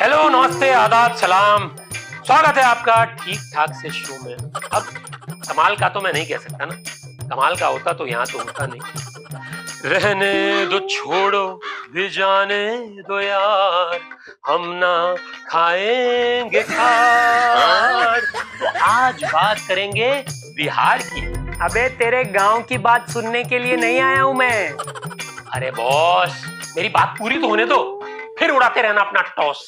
Hello, नमस्ते, आदाब, सलाम। स्वागत है आपका ठीक ठाक से शो में। अब कमाल का तो मैं नहीं कह सकता ना, कमाल का होता तो यहाँ तो होता नहीं। रहने दो, छोड़ो, भी जाने दो यार, हम ना खाएंगे खार। तो आज बात करेंगे बिहार की। अबे तेरे गांव की बात सुनने के लिए नहीं आया हूं मैं। अरे बॉस, मेरी बात पूरी तो होने दो, फिर उड़ाते रहना अपना टॉस।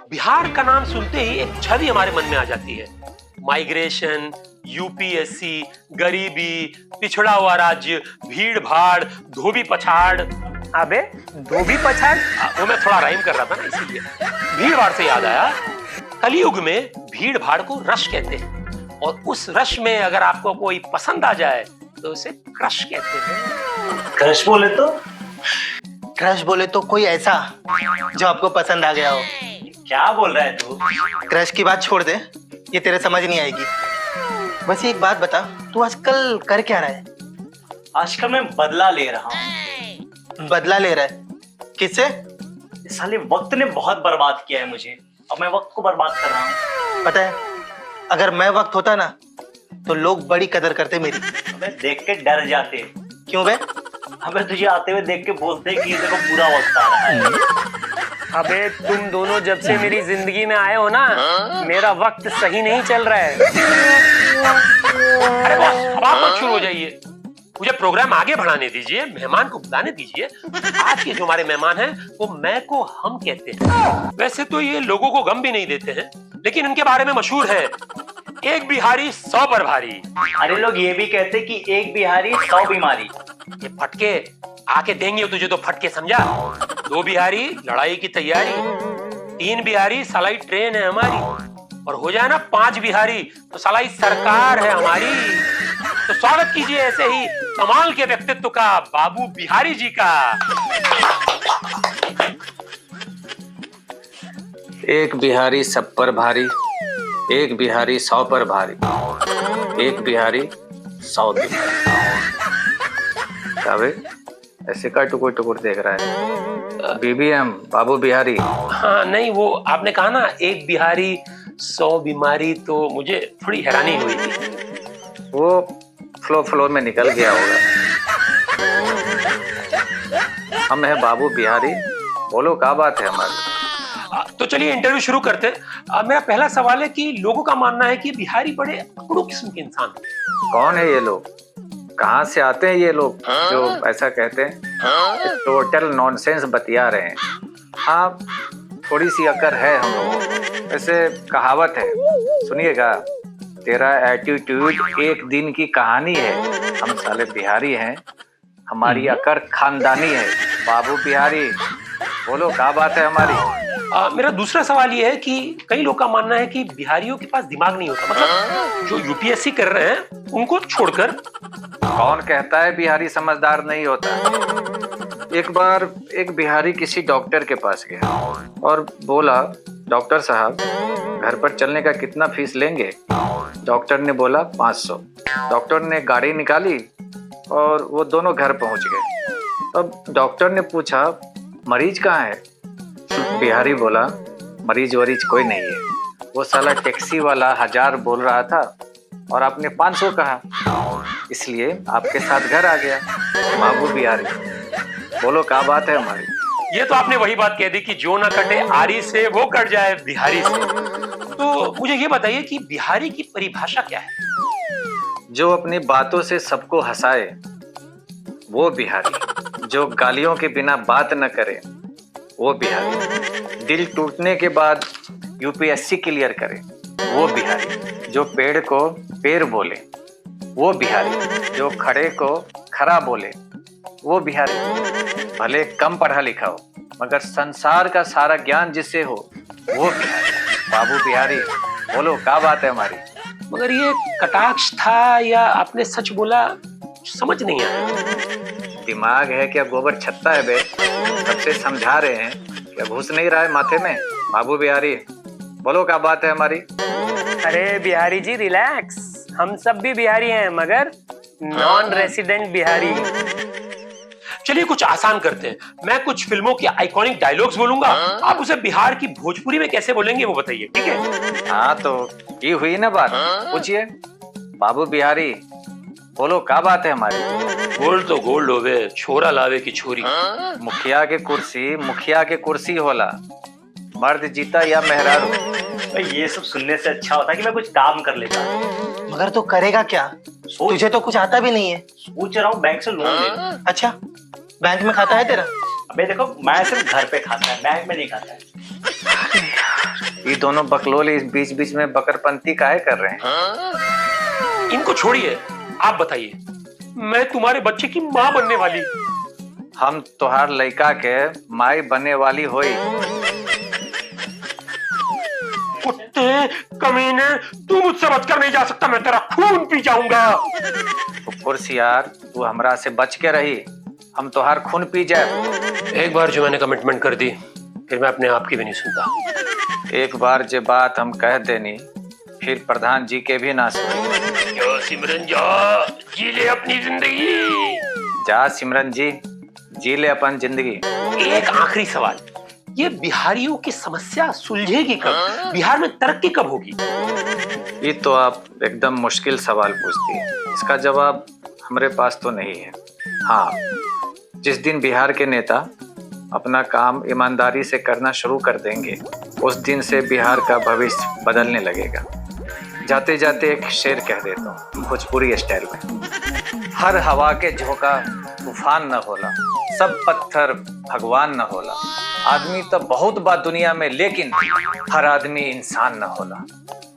बिहार का नाम सुनते ही एक छवि हमारे मन में आ जाती है। माइग्रेशन, यूपीएससी, गरीबी, पिछड़ा हुआ राज्य, भीड़ भाड़, धोबी पछाड़। अबे धोबी पछाड़? वो मैं थोड़ा राइम कर रहा था ना, इसीलिए। भीड़ भाड़ से याद आया, कलयुग में भीड़ भाड़ को रश कहते हैं, और उस रश में अगर आपको कोई पसंद आ जाए तो उसे क्रश कहते हैं। क्रश बोले तो? क्रश बोले तो कोई ऐसा जो आपको पसंद आ गया हो। क्या बोल रहा है तू? क्रश की बात छोड़ दे, ये तेरे समझ नहीं आएगी। बस एक बात बता, तू आजकल कर क्या रहा है? आजकल मैं बदला ले रहा हूँ। बदला ले रहा है? किससे? इस साले वक्त ने बहुत बर्बाद किया है मुझे, अब मैं वक्त को बर्बाद कर रहा हूँ। पता है, अगर मैं वक्त होता ना तो लोग बड़ी कदर करते मेरी। अबे देख के डर जाते। क्यों बे? अबे तुझे आते हुए देख के बोलते कि ये देखो पूरा वक्त आ रहा है। अबे तुम दोनों जब से मेरी जिंदगी में आए हो ना, मेरा वक्त सही नहीं चल रहा है। अरे बॉस, अब आप मत शुरू हो जाइए, मुझे प्रोग्राम आगे बढ़ाने दीजिए, मेहमान को बुलाने दीजिए। आज के जो हमारे मेहमान हैं वो मैं को हम कहते हैं। वैसे तो ये लोगों को गम भी नहीं देते हैं, लेकिन इनके बारे में मशहूर है, एक बिहारी 100 पर भारी। अरे लोग ये भी कहते कि एक बिहारी 100 बीमारी। ये फटके आके देंगे तुझे तो फटके, समझा? 2 बिहारी लड़ाई की तैयारी, 3 बिहारी सालाई ट्रेन है हमारी, और हो जाए ना 5 बिहारी तो सालाई सरकार है हमारी। तो स्वागत कीजिए ऐसे ही कमाल के व्यक्तित्व का, बाबू बिहारी जी का। एक बिहारी सब पर भारी, एक बिहारी 100 पर भारी, एक बिहारी 100 बिहारी। ऐसे का टुकुर टुकुर देख रहा है? बीबीएम बाबू बिहारी। हाँ नहीं, वो आपने कहा ना एक बिहारी 100 बीमारी, तो मुझे थोड़ी हैरानी हुई थी। वो फ्लो में निकल गया होगा। हम है बाबू बिहारी, बोलो क्या बात है हमारी। तो चलिए इंटरव्यू शुरू करते हैं। मेरा पहला सवाल है कि लोगों का मानना है कि बिहारी बड़े अकड़ू किस्म के इंसान हैं। कौन है ये लोग? कहाँ से आते हैं ये लोग जो ऐसा कहते हैं? टोटल नॉनसेंस बतिया रहे हैं। हाँ, थोड़ी सी अकड़ है हम लोगों। वैसे कहावत है, सुनिएगा, तेरा एटीट्यूड एक दिन की कहानी है। हम साले बिहारी हैं, हमारी अकड़ खानदानी है। बाबू बिहारी, बोलो क्या बात है हमारी। मेरा दूसरा सवाल ये है कि कई लोग का मानना है कि बिहारियों के पास दिमाग नहीं होता, मतलब जो यूपीएससी कर रहे हैं उनको छोड़कर। कौन कहता है बिहारी समझदार नहीं होता? एक बार एक बिहारी किसी डॉक्टर के पास गया और बोला, डॉक्टर साहब घर पर चलने का कितना फीस लेंगे? डॉक्टर ने बोला 500। डॉक्टर ने गाड़ी निकाली और वो दोनों घर पहुंच गए। अब डॉक्टर ने पूछा, मरीज कहाँ है? बिहारी बोला, मरीज वरीज कोई नहीं है, वो साला टैक्सी वाला 1000 बोल रहा था और आपने 500 कहा, इसलिए आपके साथ घर आ गया। बाबू बिहारी, बोलो क्या बात है हमारी। ये तो आपने वही बात कह दी कि जो ना कटे आरी से वो कट जाए बिहारी से। तो मुझे ये बताइए कि बिहारी की परिभाषा क्या है? जो अपनी बातों से सबको हंसाए वो बिहारी, जो गालियों के बिना बात न करे वो बिहारी, दिल टूटने के बाद यूपीएससी क्लियर करे वो बिहारी, जो पेड़ को पेड़ बोले वो बिहारी, जो खड़े को खड़ा बोले वो बिहारी, भले कम पढ़ा लिखा हो मगर संसार का सारा ज्ञान जिससे हो वो बिहारी। बाबू बिहारी, बोलो क्या बात है हमारी। मगर ये कटाक्ष था या आपने सच बोला, समझ नहीं आया। दिमाग है क्या गोबर छत्ता है बे? सबसे समझा रहे हैं, क्या घुस नहीं रहा है माथे में? बाबू बिहारी, बोलो क्या बात है हमारी। अरे बिहारी जी रिलैक्स, हम सब भी बिहारी हैं मगर नॉन रेसिडेंट बिहारी। चलिए कुछ आसान करते हैं, मैं कुछ फिल्मों के आइकॉनिक डायलॉग्स बोलूंगा, आप उसे बिहार की भोजपुरी में कैसे बोलेंगे वो बताइए, ठीक है? हाँ तो ये हुई ना बात, पूछिए। बाबू बिहारी बोलो, क्या बात है हमारी? गोल्ड तो गोल्ड होवे, छोरा लावे की छोरी। मुखिया के कुर्सी होला, मर्द जीता या मेहरारू। भाई ये सब सुनने से अच्छा होता है कि मैं कुछ काम कर लेता। मगर तो करेगा क्या? तुझे तो कुछ आता भी नहीं है। सोच रहा हूँ बैंक से लोन ले। अच्छा, बैंक में खाता है तेरा? अबे देखो, मैं सिर्फ घर पे खाता है, बैंक में नहीं खाता है। ये दोनों बकलोल इस बीच बीच में बकरपंती काहे कर रहे हैं? इनको छोड़िए, आप बताइए, मैं तुम्हारे बच्चे की माँ बनने वाली। हम तोहार लड़का के माई बनने वाली होई। कुत्ते कमीने, तू मुझसे बचकर नहीं जा सकता, मैं तेरा खून पी जाऊंगा। तो कुर्सी यार, तू हमरा से बच के रही, हम तोहार खून पी जाए। एक बार जो मैंने कमिटमेंट कर दी, फिर मैं अपने आप की भी नहीं सुनता। एक बार जे बात हम कह देनी, फिर प्रधान जी के भी ना सुनी। जो सिमरन जा, जी ले अपनी जिंदगी। जा सिमरन जी ले अपन जिंदगी। एक आखिरी सवाल, ये बिहारियों की समस्या सुलझेगी कब? बिहार में तरक्की कब होगी? ये तो आप एकदम मुश्किल सवाल पूछती है, इसका जवाब हमारे पास तो नहीं है। हाँ, जिस दिन बिहार के नेता अपना काम ईमानदारी से करना शुरू कर देंगे, उस दिन से बिहार का भविष्य बदलने लगेगा। जाते जाते एक शेर कह देता हूँ भोजपुरी स्टाइल में। हर हवा के झोंका तूफान न होला, सब पत्थर भगवान न होला। आदमी तो बहुत बा दुनिया में, लेकिन हर आदमी इंसान न होला,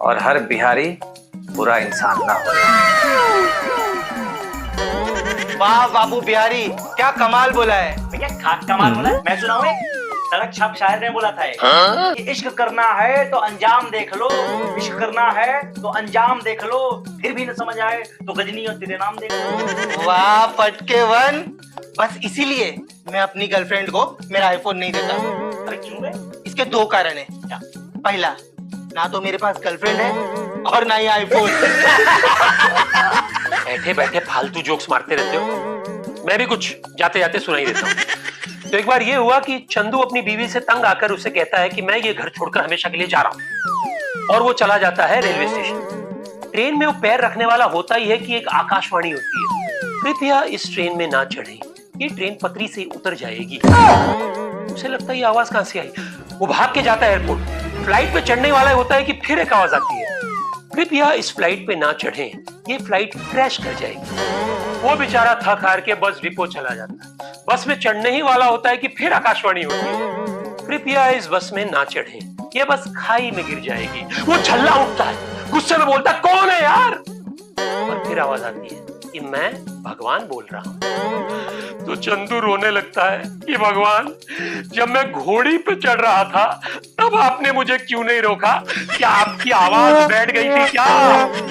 और हर बिहारी बुरा इंसान न होला। वाह बाबू बिहारी, क्या कमाल बोला है। भैया खाक कमाल बोला है। मैं सुनाऊं एक? सड़क छाप शायर ने बोला था कि इश्क करना है तो अंजाम देख लो, इश्क करना है तो अंजाम देख लो, फिर भी न समझ आए तो गजनी और तेरे नाम देख लो। वाह फटके वन, बस इसीलिए मैं अपनी गर्लफ्रेंड को मेरा आईफोन नहीं देता। अरे क्यों बे? इसके दो कारण है। पहला, ना तो मेरे पास गर्लफ्रेंड है और ना ही आईफोन। बैठे बैठे फालतू जोक्स मारते रहते हो, मैं भी कुछ जाते जाते सुनाई देता हूँ। तो एक बार ये हुआ कि चंदू अपनी बीवी से तंग आकर उसे कहता है कि मैं ये घर छोड़कर हमेशा के लिए जा रहा हूँ, और वो चला जाता है रेलवे स्टेशन। ट्रेन में वो पैर रखने वाला होता ही है कि एक आकाशवाणी होती है, कृपया इस ट्रेन में ना चढ़ें, ये ट्रेन पटरी से उतर जाएगी। उसे लगता है ये आवाज कहां से आई, वो भाग के जाता है एयरपोर्ट। फ्लाइट पे चढ़ने वाला होता है कि फिर एक आवाज आती है, कृपया इस फ्लाइट पे ना चढ़ें, ये फ्लाइट क्रैश कर जाएगी। वो बेचारा थक हार के बस डिपो चला जाता है। बस में चढ़ने ही वाला होता है कि फिर आकाशवाणी होती है, कृपया इस बस में ना चढ़ें, ये बस खाई में गिर जाएगी। वो छल्ला उठता है, गुस्से में बोलता है कौन है यार, और फिर आवाज आती है कि मैं भगवान बोल रहा हूं। तो चंदू रोने लगता है कि भगवान, जब मैं घोड़ी पे चढ़ रहा था तब आपने मुझे क्यों नहीं रोका? क्या आपकी आवाज बैठ गई थी क्या?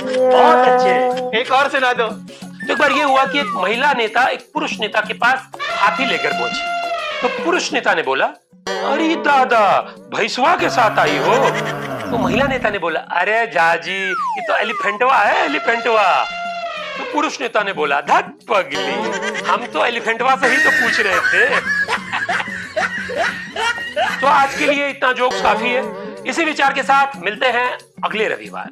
बहुत अच्छे। एक और सुना दो। तो एक बार ये हुआ कि एक महिला नेता एक पुरुष नेता के पास हाथी लेकर पहुंची। तो पुरुष नेता ने बोला, अरे दादा, भैंसवा के साथ आई हो? तो महिला नेता ने बोला, अरे जाजी, ये तो एलिफेंटवा है, एलिफेंटवा। तो पुरुष नेता ने बोला, धत पगली, हम तो एलिफेंटवा से ही तो पूछ रहे थे। तो आज के लिए इतना जोक्स काफी है। इसी विचार के साथ मिलते हैं अगले रविवार।